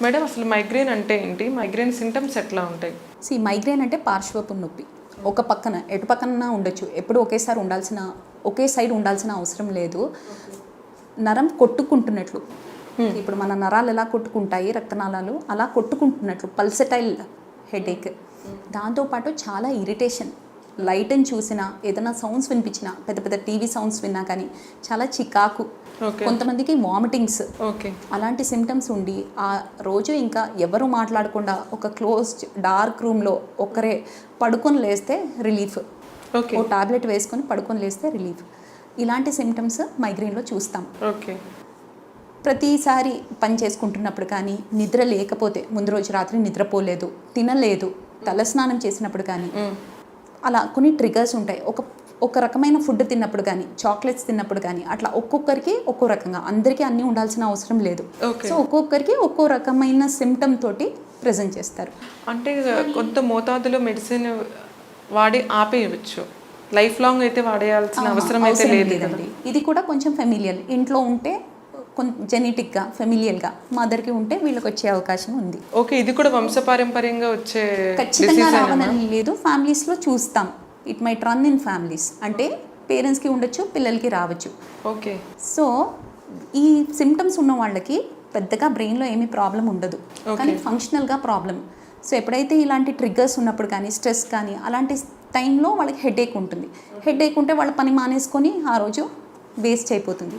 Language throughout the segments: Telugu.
మేడం అసలు మైగ్రేన్ అంటే ఏంటి? మైగ్రేన్ సింటమ్స్ ఎట్లా ఉంటాయి? మైగ్రేన్ అంటే పార్శ్వపు నొప్పి. ఒక పక్కన ఎటు పక్కన ఉండొచ్చు, ఎప్పుడు ఒకే సైడ్ ఉండాల్సిన అవసరం లేదు. నరం కొట్టుకుంటున్నట్లు, ఇప్పుడు మన నరాలు ఎలా కొట్టుకుంటాయి, రక్తనాళాలు అలా కొట్టుకుంటున్నట్లు పల్సటైల్ హెడేక్. దాంతోపాటు చాలా ఇరిటేషన్, లైట్ని చూసినా, ఏదైనా సౌండ్స్ వినిపించినా, పెద్ద పెద్ద టీవీ సౌండ్స్ విన్నా కానీ చాలా చికాకు, కొంతమందికి వామిటింగ్స్, అలాంటి సిమ్టమ్స్ ఉండి ఆ రోజు ఇంకా ఎవరు మాట్లాడకుండా ఒక క్లోజ్డ్ డార్క్ రూమ్లో ఒక్కరే పడుకొని లేస్తే రిలీఫ్, ఓ టాబ్లెట్ వేసుకొని పడుకొని లేస్తే రిలీఫ్. ఇలాంటి సిమ్టమ్స్ మైగ్రేన్లో చూస్తాం. ప్రతిసారి పని చేసుకుంటున్నప్పుడు కానీ, నిద్ర లేకపోతే, ముందు రోజు రాత్రి నిద్రపోలేదు, తినలేదు, తలస్నానం చేసినప్పుడు కానీ, అలా కొన్ని ట్రిగర్స్ ఉంటాయి. ఒక రకమైన ఫుడ్ తిన్నప్పుడు కానీ, చాక్లెట్స్ తిన్నప్పుడు కానీ, అట్లా ఒక్కొక్కరికి ఒక్కో రకంగా, అందరికీ అన్నీ ఉండాల్సిన అవసరం లేదు. సో ఒక్కొక్కరికి ఒక్కో రకమైన సిమ్టమ్ తోటి ప్రజెంట్ చేస్తారు. అంటే కొంత మోతాదులో మెడిసిన్ వాడి ఆపేయవచ్చు, లైఫ్ లాంగ్ అయితే వాడేయాల్సిన అవసరం అయితే లేదండి. ఇది కూడా కొంచెం ఫెమిలియల్, ఇంట్లో ఉంటే జెనెటిక్గా ఫెమిలియల్గా మదర్కి ఉంటే వీళ్ళకి వచ్చే అవకాశం ఉంది. ఓకే, ఇది కూడా వంశపారంపర్యంగా వచ్చే ఖచ్చితంగా రావాలని లేదు, ఫ్యామిలీస్లో చూస్తాం. It might run in families, అంటే పేరెంట్స్కి ఉండొచ్చు, పిల్లలకి రావచ్చు. ఓకే, సో ఈ సిమ్టమ్స్ ఉన్న వాళ్ళకి పెద్దగా బ్రెయిన్లో ఏమీ ప్రాబ్లం ఉండదు, కానీ ఫంక్షనల్గా ప్రాబ్లం. సో ఎప్పుడైతే ఇలాంటి ట్రిగ్గర్స్ ఉన్నప్పుడు కానీ, స్ట్రెస్ కానీ, అలాంటి టైంలో వాళ్ళకి హెడేక్ ఉంటుంది. హెడేక్ ఉంటే వాళ్ళ పని మానేసుకొని ఆ రోజు వేస్ట్ అయిపోతుంది.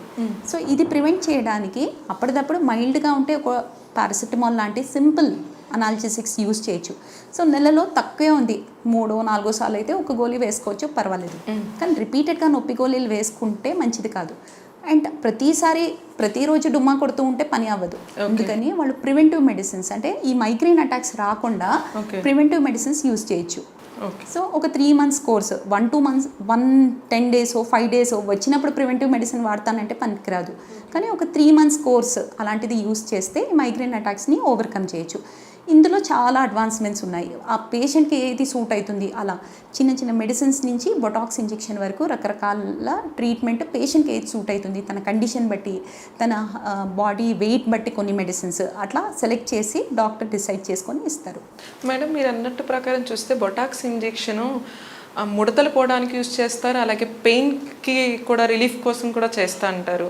సో ఇది ప్రివెంట్ చేయడానికి అప్పటిదప్పుడు మైల్డ్గా ఉంటే ఒక పారాసిటమాల్ లాంటి సింపుల్ అనాల్జెసిక్స్ యూజ్ చేయొచ్చు. సో నెలలో తక్కువే ఉంది, 3-4 సార్లు అయితే ఒక గోళీ వేసుకోవచ్చు, పర్వాలేదు. కానీ రిపీటెడ్గా నొప్పి గోళీలు వేసుకుంటే మంచిది కాదు. అండ్ ప్రతిరోజు డుమ్మా కొడుతూ ఉంటే పని అవ్వదు. అందుకని వాళ్ళు ప్రివెంటివ్ మెడిసిన్స్, అంటే ఈ మైగ్రేన్ అటాక్స్ రాకుండా ప్రివెంటివ్ మెడిసిన్స్ యూజ్ చేయొచ్చు. సో ఒక 3 months course, 1-2 months, 10 days 5 days వచ్చినప్పుడు ప్రివెంటివ్ మెడిసిన్ వాడతానంటే పనికిరాదు. కానీ ఒక 3 months కోర్స్ అలాంటిది యూస్ చేస్తే మైగ్రేన్ అటాక్స్ని ఓవర్కమ్ చేయొచ్చు. ఇందులో చాలా అడ్వాన్స్మెంట్స్ ఉన్నాయి. ఆ పేషెంట్కి ఏది సూట్ అవుతుంది, అలా చిన్న చిన్న మెడిసిన్స్ నుంచి బొటాక్స్ ఇంజెక్షన్ వరకు రకరకాల ట్రీట్మెంట్ పేషెంట్కి ఏది సూట్ అవుతుంది, తన కండిషన్ బట్టి, తన బాడీ వెయిట్ బట్టి కొన్ని మెడిసిన్స్ అట్లా సెలెక్ట్ చేసి డాక్టర్ డిసైడ్ చేసుకొని ఇస్తారు. మేడం, మీరు అన్నట్టు ప్రకారం చూస్తే బొటాక్స్ ఇంజెక్షను ముడతలు పోవడానికి యూజ్ చేస్తారు, అలాగే పెయిన్కి కూడా రిలీఫ్ కోసం కూడా చేస్తూ అంటారు.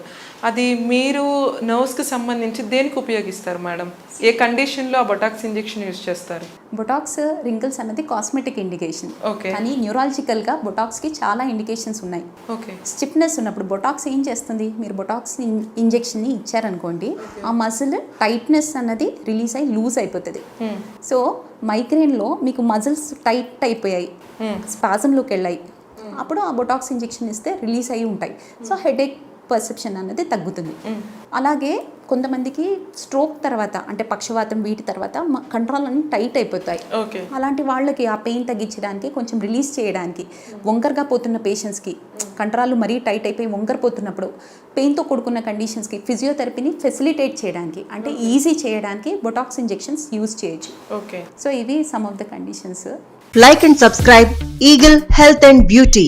అది మీరు నర్వ్స్కి సంబంధించి దేనికి ఉపయోగిస్తారు మేడం? ఏ కండిషన్లో ఆ బొటాక్స్ ఇంజెక్షన్ యూజ్ చేస్తారు? బొటాక్స్ రింకిల్స్ అన్నది కాస్మెటిక్ ఇండికేషన్, కానీ న్యూరాలజికల్గా బొటాక్స్కి చాలా ఇండికేషన్స్ ఉన్నాయి. స్టిఫ్నెస్ ఉన్నప్పుడు బొటాక్స్ ఏం చేస్తుంది, మీరు బొటాక్స్ ఇంజెక్షన్ని ఇచ్చారనుకోండి, ఆ మజిల్ టైట్నెస్ అన్నది రిలీజ్ అయ్యి లూజ్ అయిపోతుంది. సో మైగ్రేన్లో మీకు మజిల్స్ టైట్ అయిపోయాయి, స్పాజంలోకి వెళ్ళాయి, అప్పుడు ఆ బొటాక్స్ ఇంజెక్షన్ ఇస్తే రిలీజ్ అయ్యి ఉంటాయి. సో హెడేక్ పర్సెప్షన్ అనేది తగ్గుతుంది. అలాగే కొంతమందికి స్ట్రోక్ తర్వాత, అంటే పక్షవాతం వీటి తర్వాత కంట్రోల్ అన్ని టైట్ అయిపోతాయి. అలాంటి వాళ్ళకి ఆ పెయిన్ తగ్గించడానికి, కొంచెం రిలీజ్ చేయడానికి, వంకరగా పోతున్న పేషెంట్స్కి కంట్రాలు మరీ టైట్ అయిపోయి వంకరపోతున్నప్పుడు, పెయిన్తో కూడుకున్న కండిషన్స్కి ఫిజియోథెరపీని ఫెసిలిటేట్ చేయడానికి, అంటే ఈజీ చేయడానికి బొటాక్స్ ఇంజెక్షన్స్ యూజ్ చేయొచ్చు. సో ఇవి some of the conditions. Like and subscribe Eagle Health and Beauty.